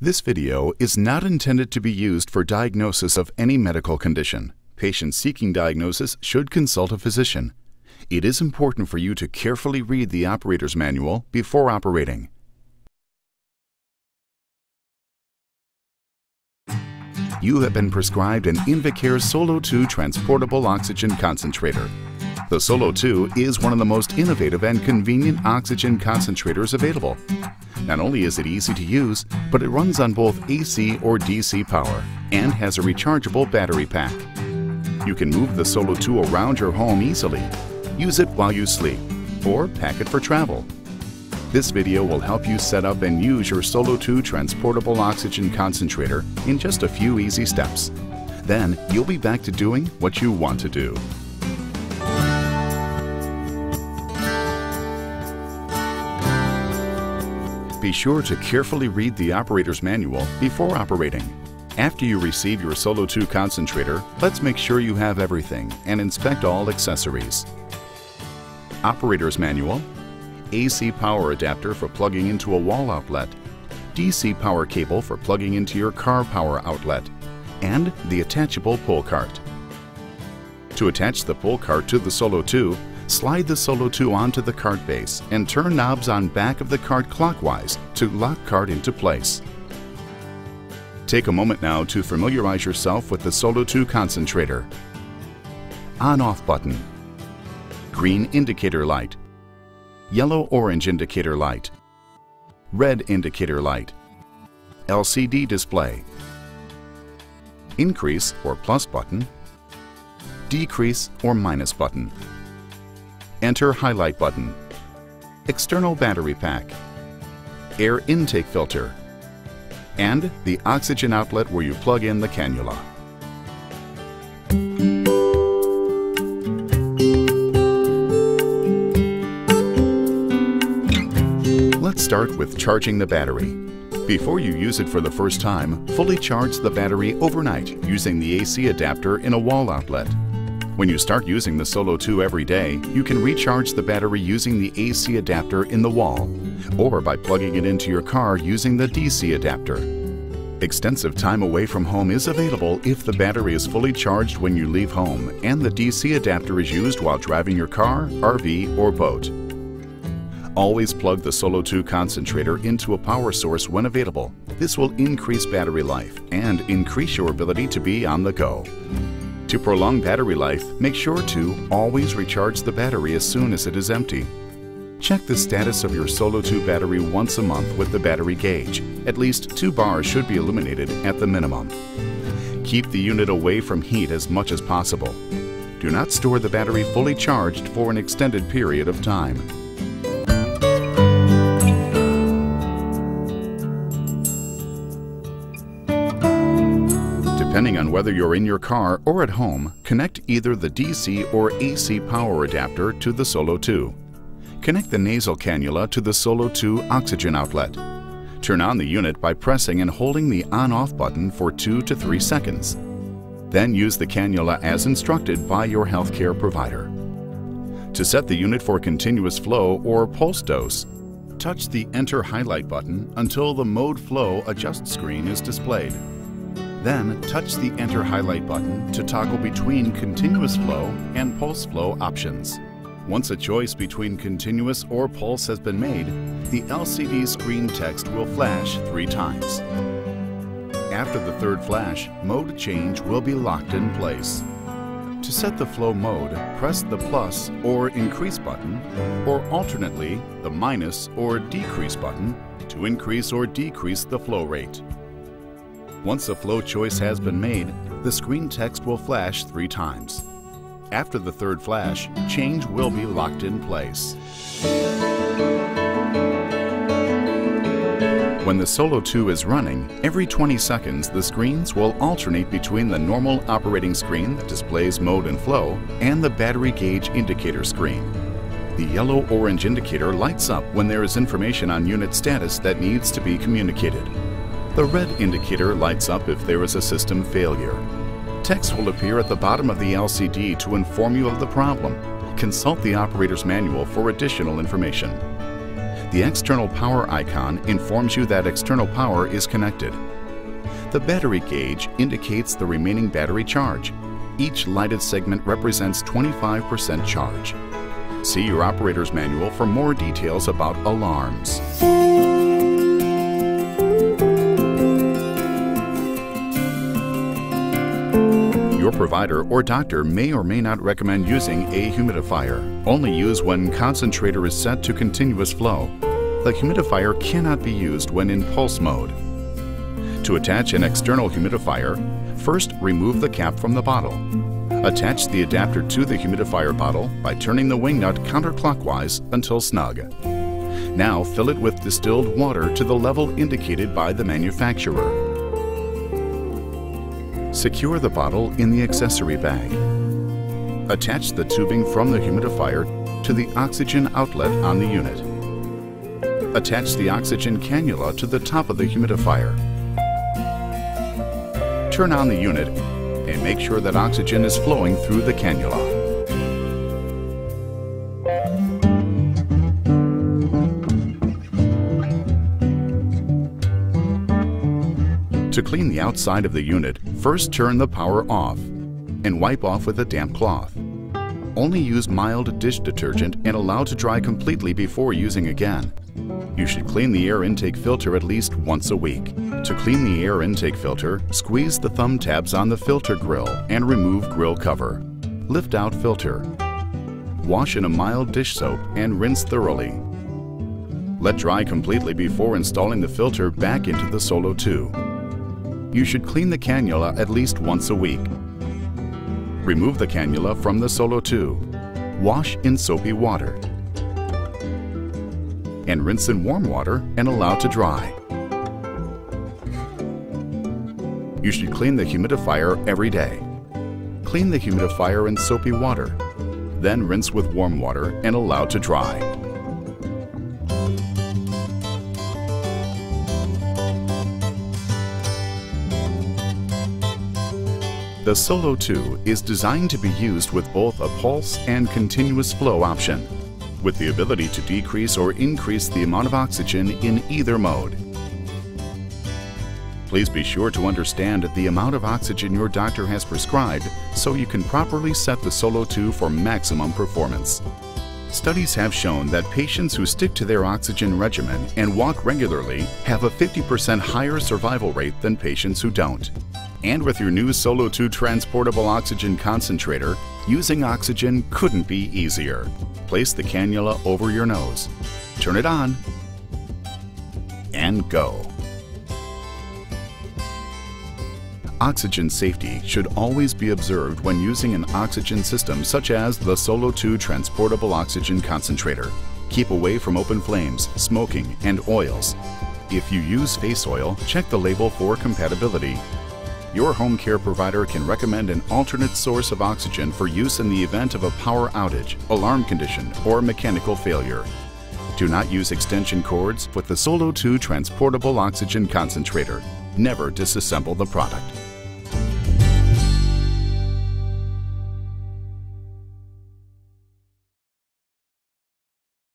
This video is not intended to be used for diagnosis of any medical condition. Patients seeking diagnosis should consult a physician. It is important for you to carefully read the operator's manual before operating. You have been prescribed an Invacare SOLO2 Transportable Oxygen Concentrator. The SOLO2 is one of the most innovative and convenient oxygen concentrators available. Not only is it easy to use, but it runs on both AC or DC power and has a rechargeable battery pack. You can move the SOLO2 around your home easily, use it while you sleep, or pack it for travel. This video will help you set up and use your SOLO2 Transportable Oxygen Concentrator in just a few easy steps. Then you'll be back to doing what you want to do. Be sure to carefully read the operator's manual before operating. After you receive your SOLO2 concentrator, let's make sure you have everything and inspect all accessories. Operator's manual, AC power adapter for plugging into a wall outlet, DC power cable for plugging into your car power outlet, and the attachable pull cart. To attach the pull cart to the SOLO2, slide the SOLO2 onto the cart base and turn knobs on back of the cart clockwise to lock cart into place. Take a moment now to familiarize yourself with the SOLO2 concentrator. On-off button, green indicator light, yellow-orange indicator light, red indicator light, LCD display, increase or plus button, decrease or minus button, enter highlight button, external battery pack, air intake filter, and the oxygen outlet where you plug in the cannula. Let's start with charging the battery. Before you use it for the first time, fully charge the battery overnight using the AC adapter in a wall outlet. When you start using the SOLO2 every day, you can recharge the battery using the AC adapter in the wall, or by plugging it into your car using the DC adapter. Extensive time away from home is available if the battery is fully charged when you leave home and the DC adapter is used while driving your car, RV, or boat. Always plug the SOLO2 concentrator into a power source when available. This will increase battery life and increase your ability to be on the go. To prolong battery life, make sure to always recharge the battery as soon as it is empty. Check the status of your SOLO2 battery once a month with the battery gauge. At least 2 bars should be illuminated at the minimum. Keep the unit away from heat as much as possible. Do not store the battery fully charged for an extended period of time. Depending on whether you're in your car or at home, connect either the DC or AC power adapter to the SOLO2. Connect the nasal cannula to the SOLO2 oxygen outlet. Turn on the unit by pressing and holding the on-off button for 2 to 3 seconds. Then use the cannula as instructed by your healthcare provider. To set the unit for continuous flow or pulse dose, touch the Enter Highlight button until the Mode Flow Adjust screen is displayed. Then touch the Enter Highlight button to toggle between continuous flow and pulse flow options. Once a choice between continuous or pulse has been made, the LCD screen text will flash 3 times. After the 3rd flash, mode change will be locked in place. To set the flow mode, press the plus or increase button, or alternately the minus or decrease button to increase or decrease the flow rate. Once a flow choice has been made, the screen text will flash 3 times. After the 3rd flash, change will be locked in place. When the SOLO2 is running, every 20 seconds the screens will alternate between the normal operating screen that displays mode and flow and the battery gauge indicator screen. The yellow-orange indicator lights up when there is information on unit status that needs to be communicated. The red indicator lights up if there is a system failure. Text will appear at the bottom of the LCD to inform you of the problem. Consult the operator's manual for additional information. The external power icon informs you that external power is connected. The battery gauge indicates the remaining battery charge. Each lighted segment represents 25% charge. See your operator's manual for more details about alarms. Your provider or doctor may or may not recommend using a humidifier. Only use when concentrator is set to continuous flow. The humidifier cannot be used when in pulse mode. To attach an external humidifier, first remove the cap from the bottle. Attach the adapter to the humidifier bottle by turning the wing nut counterclockwise until snug. Now fill it with distilled water to the level indicated by the manufacturer. Secure the bottle in the accessory bag. Attach the tubing from the humidifier to the oxygen outlet on the unit. Attach the oxygen cannula to the top of the humidifier. Turn on the unit and make sure that oxygen is flowing through the cannula. To clean the outside of the unit, first turn the power off and wipe off with a damp cloth. Only use mild dish detergent and allow to dry completely before using again. You should clean the air intake filter at least once a week. To clean the air intake filter, squeeze the thumb tabs on the filter grill and remove grill cover. Lift out filter. Wash in a mild dish soap and rinse thoroughly. Let dry completely before installing the filter back into the SOLO2. You should clean the cannula at least once a week. Remove the cannula from the SOLO2. Wash in soapy water. And rinse in warm water and allow to dry. You should clean the humidifier every day. Clean the humidifier in soapy water. Then rinse with warm water and allow to dry. The SOLO2 is designed to be used with both a pulse and continuous flow option, with the ability to decrease or increase the amount of oxygen in either mode. Please be sure to understand the amount of oxygen your doctor has prescribed so you can properly set the SOLO2 for maximum performance. Studies have shown that patients who stick to their oxygen regimen and walk regularly have a 50% higher survival rate than patients who don't. And with your new SOLO2 Transportable Oxygen Concentrator, using oxygen couldn't be easier. Place the cannula over your nose, turn it on, and go. Oxygen safety should always be observed when using an oxygen system such as the SOLO2 Transportable Oxygen Concentrator. Keep away from open flames, smoking, and oils. If you use face oil, check the label for compatibility. Your home care provider can recommend an alternate source of oxygen for use in the event of a power outage, alarm condition, or mechanical failure. Do not use extension cords with the SOLO2 Transportable Oxygen Concentrator. Never disassemble the product.